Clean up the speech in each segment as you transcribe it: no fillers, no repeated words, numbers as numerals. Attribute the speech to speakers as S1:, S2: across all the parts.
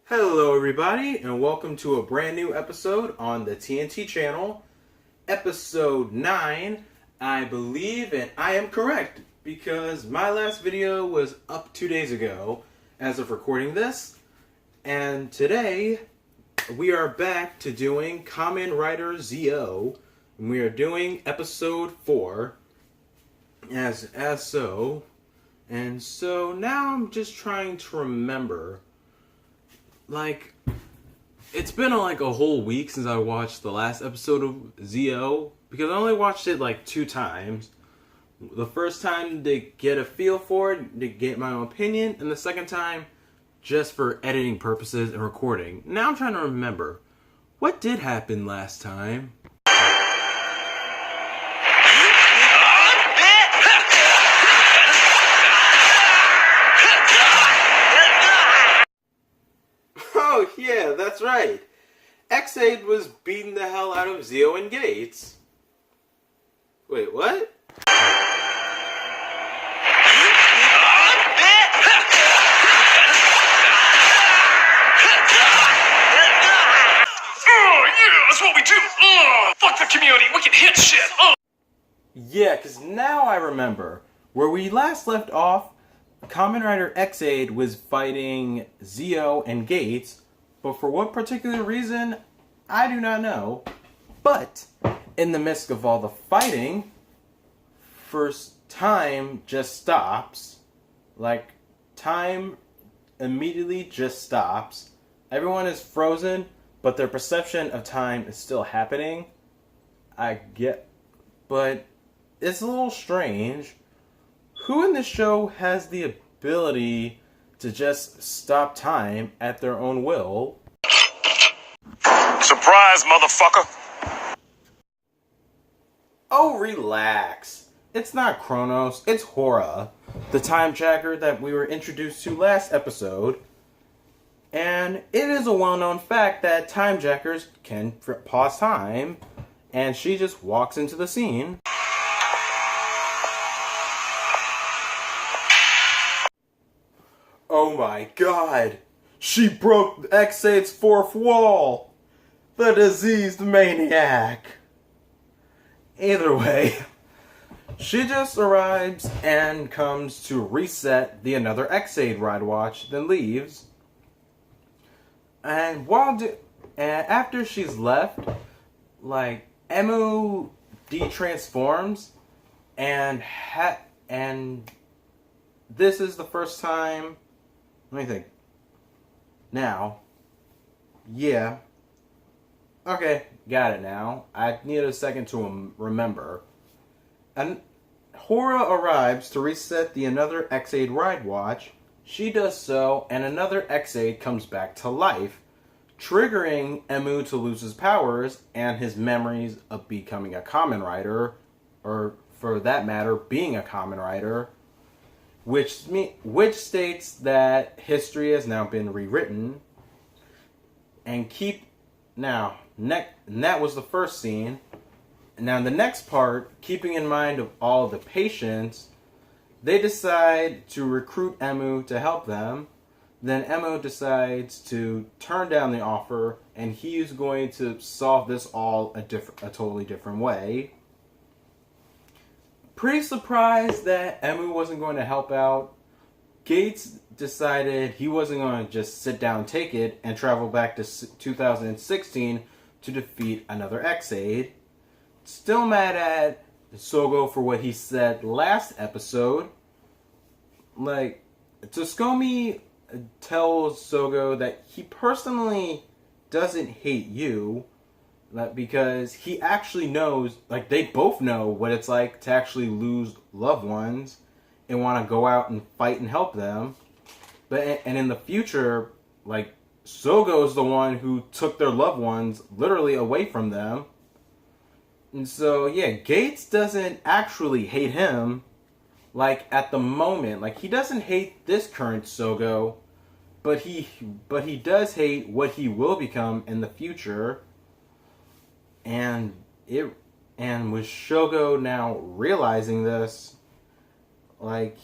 S1: Hello everybody, and welcome to a brand new episode on the TNT channel. Episode 9, I believe, and I am correct, because my last video was up 2 days ago as of recording this. And today, we are back to doing KamenRider ZO, and we are doing episode 4, as so. And so now I'm just trying to remember. Like, it's been like a whole week since I watched the last episode of ZO, because I only watched it like 2 times. The first time to get a feel for it, to get my own opinion, and the second time just for editing purposes and recording. Now I'm trying to remember, what did happen last time? Oh, yeah, that's right. X8 was beating the hell out of Zio and Gates. Wait, what?
S2: Oh, yeah, that's what we do. Fuck the community, we can hit shit.
S1: Yeah, because now I remember. Where we last left off, KamenRider X8 was fighting Zio and Gates, but for what particular reason, I do not know. But, in the midst of all the fighting, first time just stops. Like, time immediately just stops. Everyone is frozen, but their perception of time is still happening. But it's a little strange. Who in this show has the ability to just stop time at their own will?
S2: Surprise, motherfucker.
S1: Oh, relax. It's not Kronos, it's Hora, the time tracker that we were introduced to last episode. And it is a well-known fact that time jackers can pause time, and she just walks into the scene. Oh my god! She broke X8's fourth wall! The diseased maniac! Either way, she just arrives and comes to reset the another X8 ride watch, then leaves. And after she's left, like, Emu de-transforms, and this is the first time. Let me think. Now. Yeah. Okay, got it now. I need a second to remember. And Hora arrives to reset the another X8 ride watch. She does so, and another X8 comes back to life, triggering Emu to lose his powers and his memories of becoming a KamenRider, or for that matter, being a KamenRider. Which states that history has now been rewritten, and that was the first scene. Now in the next part, keeping in mind of all the patients, they decide to recruit Emu to help them. Then Emu decides to turn down the offer, and he's going to solve this all a totally different way. Pretty surprised that Emu wasn't going to help out. Gates decided he wasn't going to just sit down and take it and travel back to 2016 to defeat another X8. Still mad at Sogo for what he said last episode. Like, Tsukomi tells Sogo that he personally doesn't hate you, because he actually knows, like, they both know what it's like to actually lose loved ones and want to go out and fight and help them. And in the future, like, Sogo's the one who took their loved ones literally away from them. And so, yeah, Gates doesn't actually hate him, like, at the moment. Like, he doesn't hate this current Sogo, but he does hate what he will become in the future. And with Shogo now realizing this, like,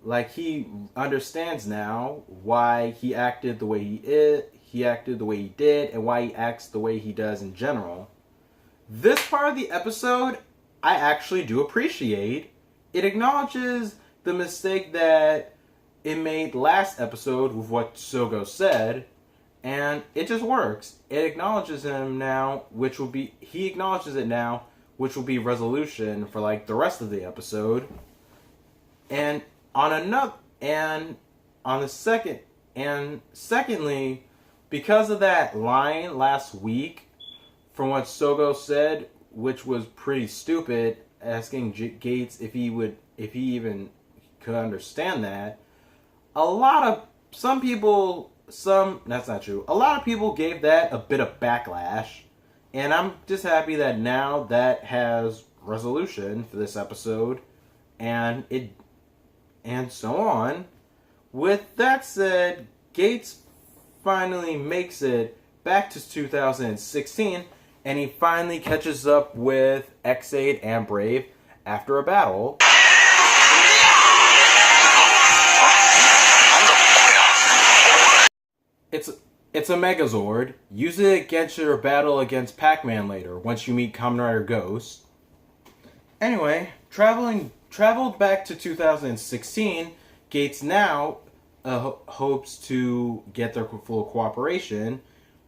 S1: like he understands now why he acted the way he acted the way he did, and why he acts the way he does in general. This part of the episode, I actually do appreciate. It acknowledges the mistake that it made last episode with what Sogo said, and it just works. It acknowledges him now, he acknowledges it now, which will be resolution for like the rest of the episode. And secondly, because of that line last week from what Sogo said, which was pretty stupid, asking Gates if he even could understand that. That's not true. A lot of people gave that a bit of backlash, and I'm just happy that now that has resolution for this episode, and so on. With that said, Gates finally makes it back to 2016, and he finally catches up with X8 and Brave after a battle. It's a Megazord. Use it against your battle against Pac-Man later, once you meet KamenRider Ghost. Anyway, traveled back to 2016, Gates now hopes to get their full cooperation,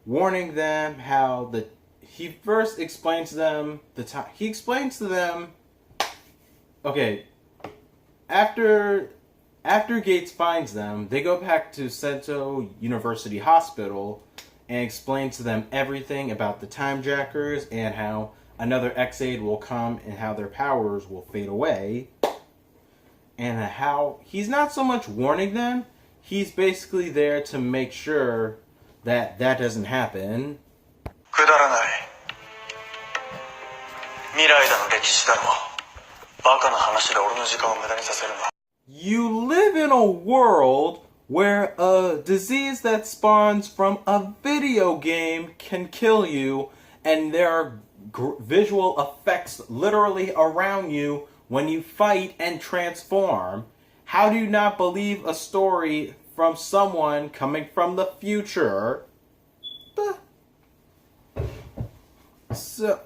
S1: warning them how he first explains to them the time. He explains to them, okay, after Gates finds them, they go back to Sento University Hospital and explain to them everything about the Time Jackers and how another X-Aid will come and how their powers will fade away. And how he's not so much warning them, he's basically there to make sure that doesn't happen. You live in a world where a disease that spawns from a video game can kill you, and there are visual effects literally around you when you fight and transform. How do you not believe a story from someone coming from the future? So,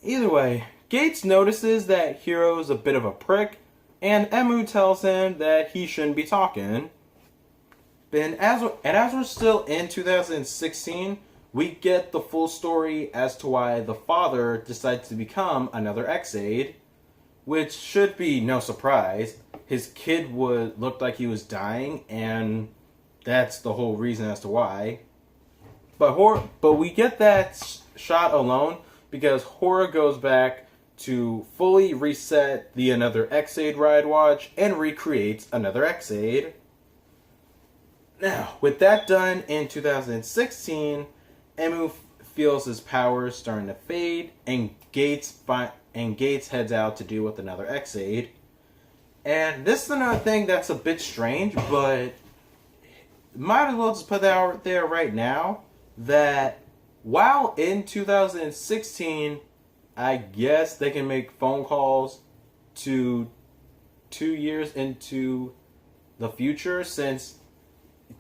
S1: either way, Gates notices that Hiro's a bit of a prick, and Emu tells him that he shouldn't be talking. And as we're still in 2016, we get the full story as to why the father decides to become another X-Aid, which should be no surprise. His kid looked like he was dying, and that's the whole reason as to why. But we get that shot alone because Hora goes back to fully reset the Another X-Aid ride watch and recreates Another X-Aid. Now, with that done in 2016, Emu feels his powers starting to fade, and Gates heads out to deal with another X-Aid. And this is another thing that's a bit strange, but might as well just put that out there right now, that while in 2016, I guess they can make phone calls to 2 years into the future, since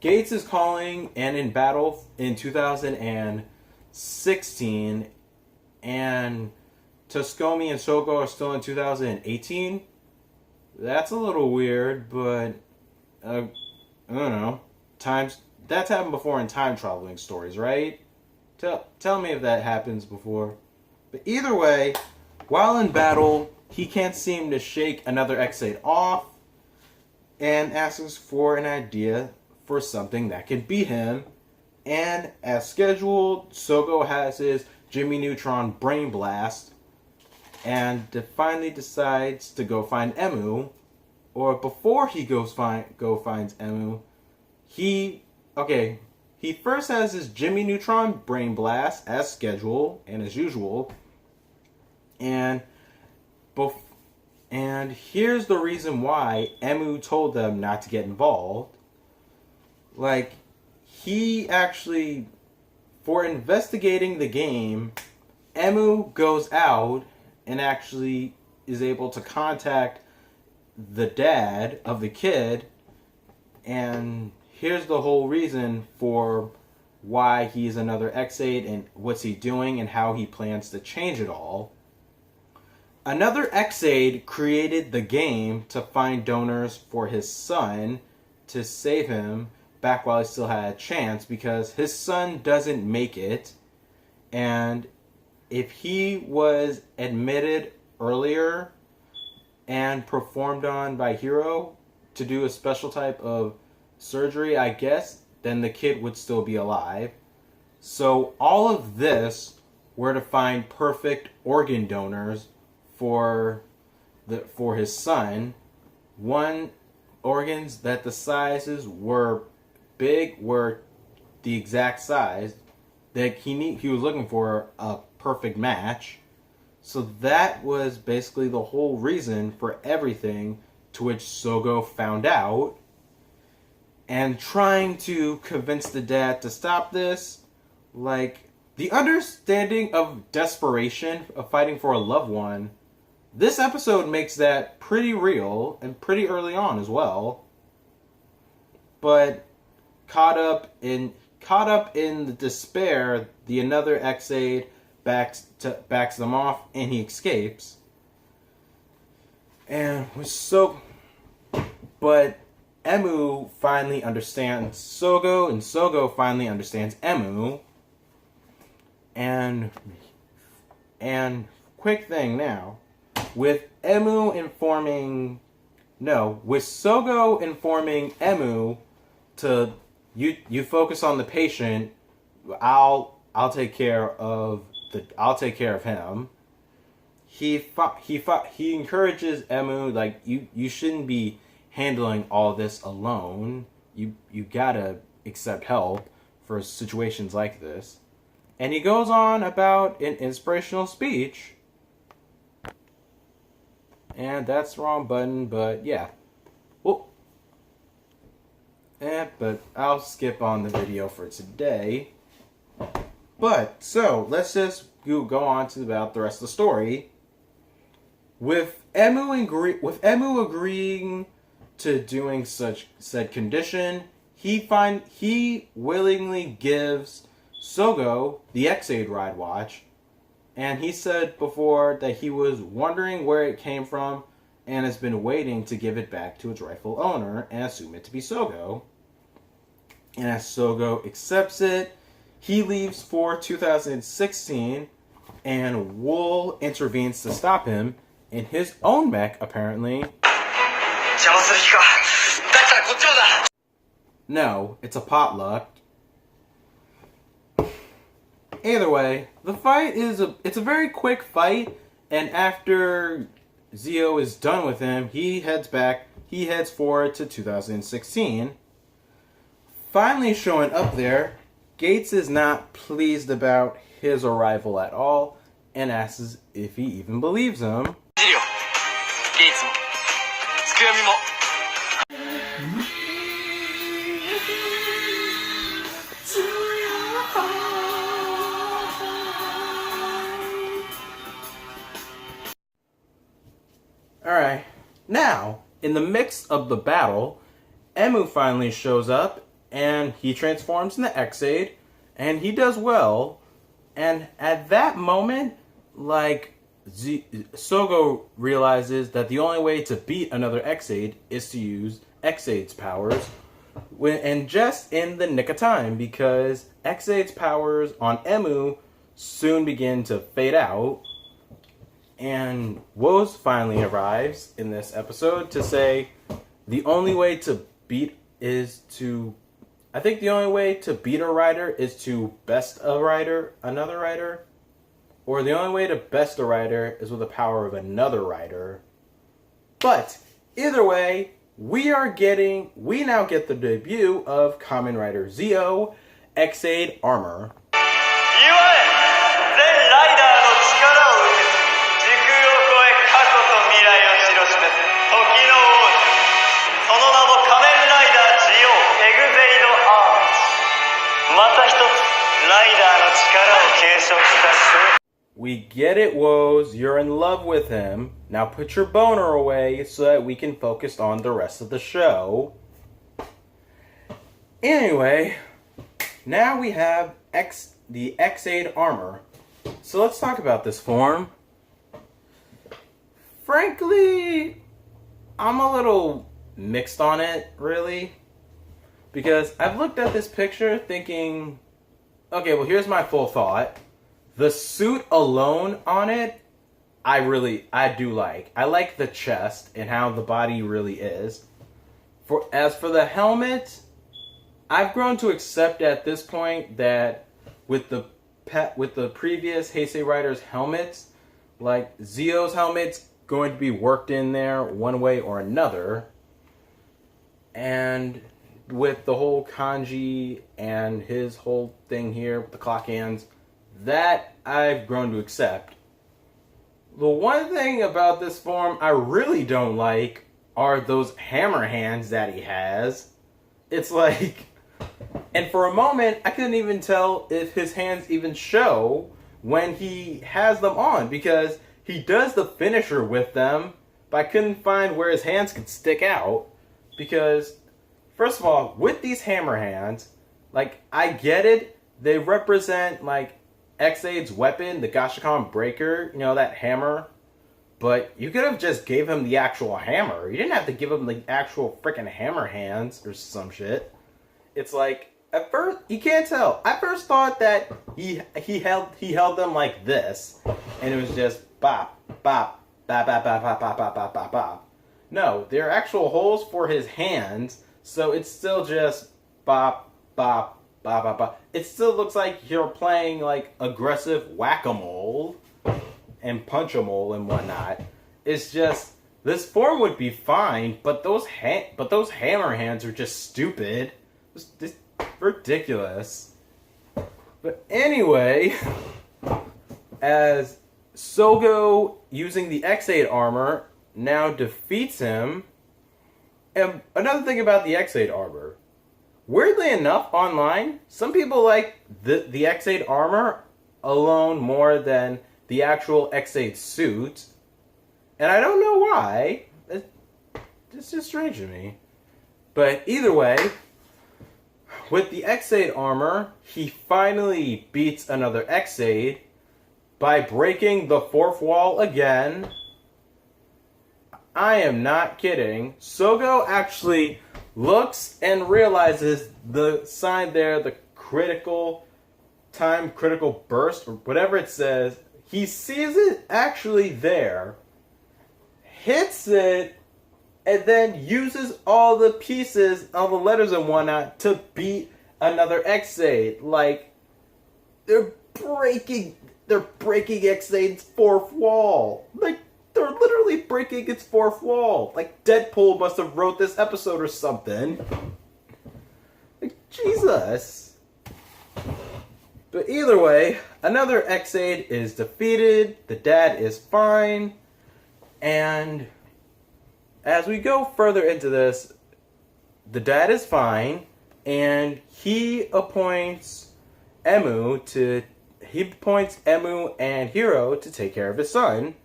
S1: Gates is calling and in battle in 2016, and Toskomi and Sogo are still in 2018. That's a little weird, but I don't know. That's happened before in time traveling stories, right? Tell me if that happens before. But either way, while in battle, he can't seem to shake another X-Aid off, and asks for an idea for something that can beat him. And as scheduled, Sogo has his Jimmy Neutron Brain Blast, and finally decides to go find Emu. Or before he finds Emu, he first has his Jimmy Neutron Brain Blast as scheduled and as usual. And here's the reason why Emu told them not to get involved. Like, he actually, for investigating the game, Emu goes out and actually is able to contact the dad of the kid And here's the whole reason for why he's another X8 and what's he doing and how he plans to change it all. Another X8 created the game to find donors for his son to save him back while he still had a chance, because his son doesn't make it, and if he was admitted earlier and performed on by Hero to do a special type of surgery, I guess, then the kid would still be alive. So all of this were to find perfect organ donors for his son. One, organs that the sizes were big, were the exact size that he was looking for, a perfect match. So that was basically the whole reason for everything, to which Sogo found out. And trying to convince the dad to stop this, like, the understanding of desperation of fighting for a loved one, this episode makes that pretty real and pretty early on as well. But caught up in the despair, the another X8 backs them off, and he escapes. And was so, but Emu finally understands Sogo, and Sogo finally understands Emu. And quick thing now, with Sogo informing Emu to you focus on the patient, I'll take care of him. He encourages Emu, like, you shouldn't be handling all this alone. You gotta accept help for situations like this. And he goes on about an inspirational speech. And that's the wrong button, but yeah. Well, but I'll skip on the video for today. But, so, let's just go on to about the rest of the story. With Emu agreeing to doing said condition, he willingly gives Sogo the X8 ride watch, and he said before that he was wondering where it came from and has been waiting to give it back to its rightful owner and assume it to be Sogo. And as Sogo accepts it, he leaves for 2016, and Wool intervenes to stop him in his own mech, apparently. No, it's a potluck. Either way, the fight it's a very quick fight, and after Zio is done with him, he heads forward to 2016. Finally showing up there, Gates is not pleased about his arrival at all, and asks if he even believes him. Alright, now, in the midst of the battle, Emu finally shows up, and he transforms into X8, and he does well. And at that moment, like, Sogo realizes that the only way to beat another X8 is to use X8's powers, and just in the nick of time, because X8's powers on Emu soon begin to fade out. And Woz finally arrives in this episode to say the only way to beat the only way to beat a rider is to best another rider. Or the only way to best a rider is with the power of another rider. But either way, we now get the debut of KamenRider Zio X8 Armor. We get it, Woz. You're in love with him. Now put your boner away so that we can focus on the rest of the show. Anyway, now we have the X8 armor. So let's talk about this form. Frankly, I'm a little mixed on it, really. Because I've looked at this picture thinking, okay, well, here's my full thought. The suit alone on it, I do like. I like the chest and how the body really is. As for the helmet, I've grown to accept at this point that with the previous Heisei Riders helmets, like Zio's helmet's going to be worked in there one way or another. And with the whole kanji and his whole thing here with the clock hands, that I've grown to accept. The one thing about this form I really don't like are those hammer hands that he has. It's like, and for a moment I couldn't even tell if his hands even show when he has them on, because he does the finisher with them, but I couldn't find where his hands could stick out. Because first of all, with these hammer hands, like, I get it, they represent like X8's weapon, the Gashikon Breaker, you know, that hammer. But you could have just gave him the actual hammer. You didn't have to give him the actual freaking hammer hands or some shit. It's like, at first, you can't tell. I first thought that he held them like this, and it was just bop, bop, bop, bop, bop, bop, bop, bop, bop, bop, bop. No, there are actual holes for his hands, so it's still just bop, bop, bop, bop, bop. It still looks like you're playing like aggressive whack-a-mole and punch-a-mole and whatnot. It's just, this form would be fine, but those hammer hands are just stupid. It's ridiculous. But anyway, as Sogo, using the X8 armor, now defeats him. And another thing about the X8 armor, weirdly enough, online, some people like the X8 armor alone more than the actual X8 suit. And I don't know why. It's just strange to me. But either way, with the X8 armor, he finally beats another X8 by breaking the fourth wall again. I am not kidding. Sogo actually looks and realizes the sign there, the critical burst, or whatever it says. He sees it actually there, hits it, and then uses all the pieces, all the letters and whatnot to beat another X8. Like, they're breaking X8's fourth wall. Like, they're literally breaking its fourth wall. Like, Deadpool must have wrote this episode or something. Like, Jesus. But either way, another X8 is defeated. The dad is fine. And as we go further into this, the dad is fine. And he appoints Emu and Hiro to take care of his son.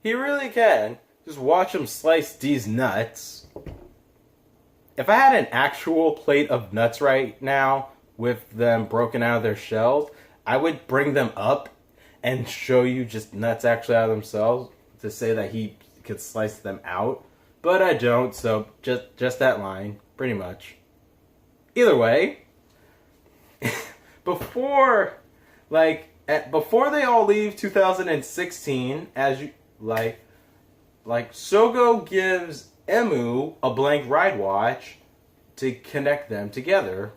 S1: He really can. Just watch him slice these nuts. If I had an actual plate of nuts right now with them broken out of their shells, I would bring them up and show you just nuts actually out of themselves to say that he could slice them out. But I don't, so just that line, pretty much. Either way, before they all leave 2016, as you like Sogo gives Emu a blank ride watch to connect them together.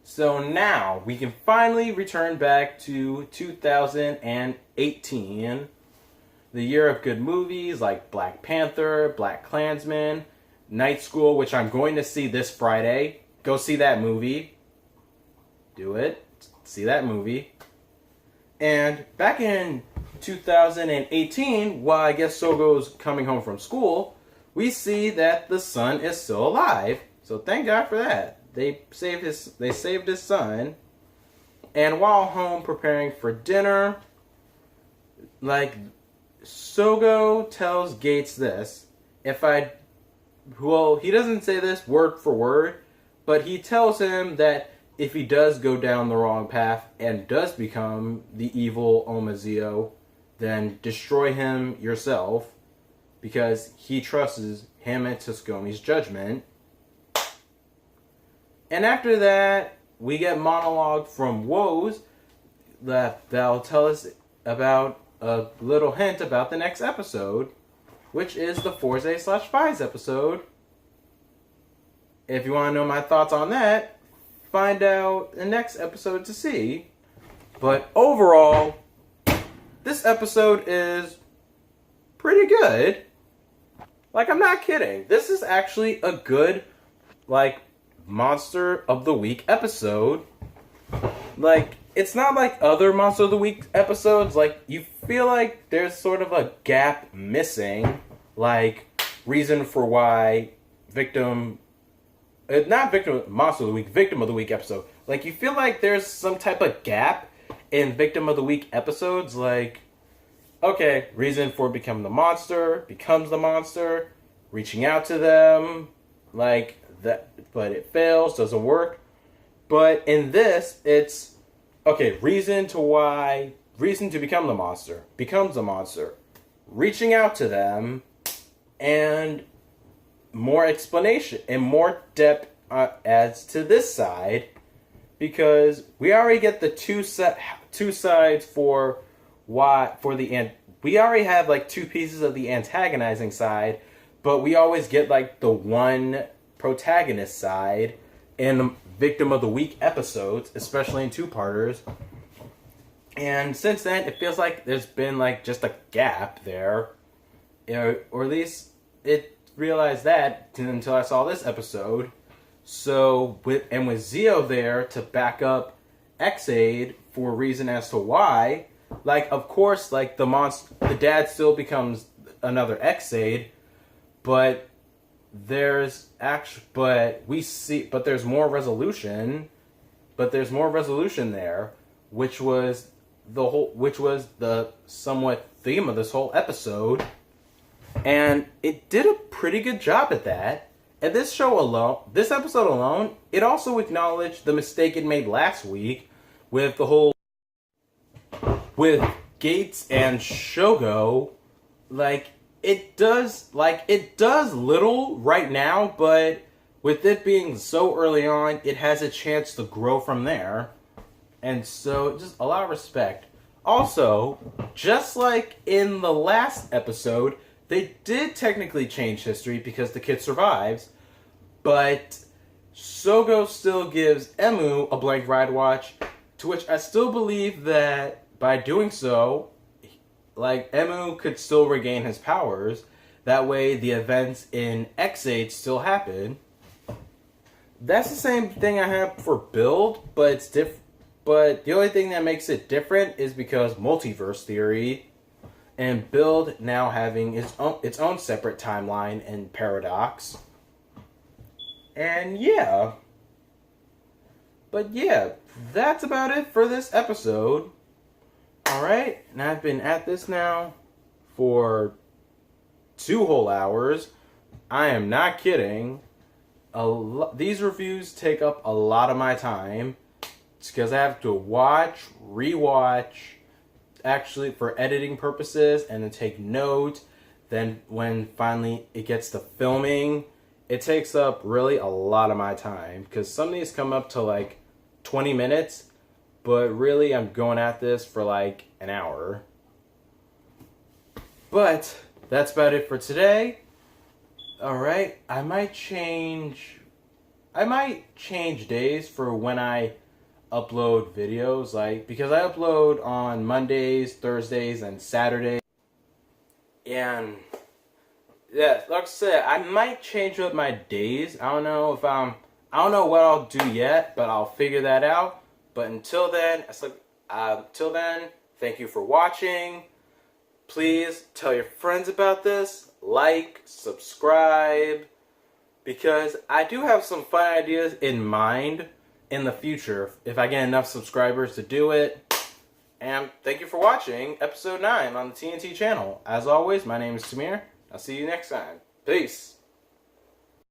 S1: So now we can finally return back to 2018, the year of good movies like Black Panther, Black Klansman, Night School, which I'm going to see this Friday. Go see that movie. Do it. See that movie. And back in 2018, while I guess Sogo's coming home from school, we see that the son is still alive. So thank God for that. They saved his son. And while home preparing for dinner, like, Sogo tells Gates this. He doesn't say this word for word, but he tells him that if he does go down the wrong path and does become the evil Omazeo, then destroy him yourself, because he trusts him and Tsukuyomi's judgment. And after that, we get monologue from Woes that'll tell us about a little hint about the next episode, which is the Forze/Spies episode. If you want to know my thoughts on that, find out the next episode to see. But overall, this episode is pretty good. Like, I'm not kidding. This is actually a good, like, Monster of the Week episode. Like, it's not like other Monster of the Week episodes. Like, you feel like there's sort of a gap missing. Like, reason for why Monster of the Week, Victim of the Week episode. Like, you feel like there's some type of gap in Victim of the Week episodes. Like, okay, reason for becoming the monster, becomes the monster, reaching out to them, like that, but it fails, doesn't work. But in this, it's okay, reason to become the monster, becomes the monster, reaching out to them, and more explanation and more depth adds to this side, because we already get the two sides for we already have like two pieces of the antagonizing side, but we always get like the one protagonist side in Victim of the Week episodes, especially in two-parters. And since then, it feels like there's been like just a gap there, or at least it realized that until I saw this episode. So with Zeo there to back up X-Aid for a reason as to why, like, of course, like the dad still becomes another X-Aid, but there's more resolution. But there's more resolution there, which was the somewhat theme of this whole episode, and it did a pretty good job at that. And this episode alone, it also acknowledged the mistake it made last week with Gates and Shogo. It does little right now, but with it being so early on, it has a chance to grow from there. And so, just a lot of respect. Also, just like in the last episode, they did technically change history because the kid survives, but Sogo still gives Emu a blank ride watch, to which I still believe that by doing so, like, Emu could still regain his powers. That way, the events in X8 still happen. That's the same thing I have for Build, but it's different. But the only thing that makes it different is because multiverse theory, and Build now having its own separate timeline and paradox. And yeah. But yeah, that's about it for this episode. Alright, and I've been at this now for 2 whole hours. I am not kidding. These reviews take up a lot of my time. It's because I have to rewatch, actually for editing purposes, and then take notes. Then when finally it gets to filming, it takes up really a lot of my time, because some of these come up to like 20 minutes, but really I'm going at this for like an hour. But that's about it for today. Alright, I might change days for when I upload videos, like, because I upload on Mondays, Thursdays, and Saturdays. And yeah, like I said, I might change up my days. I don't know what I'll do yet, but I'll figure that out. But until then, thank you for watching. Please tell your friends about this. Like, subscribe, because I do have some fun ideas in mind in the future if I get enough subscribers to do it. And thank you for watching episode 9 on the TNT channel. As always, my name is Tamir. I'll see you next time. Peace.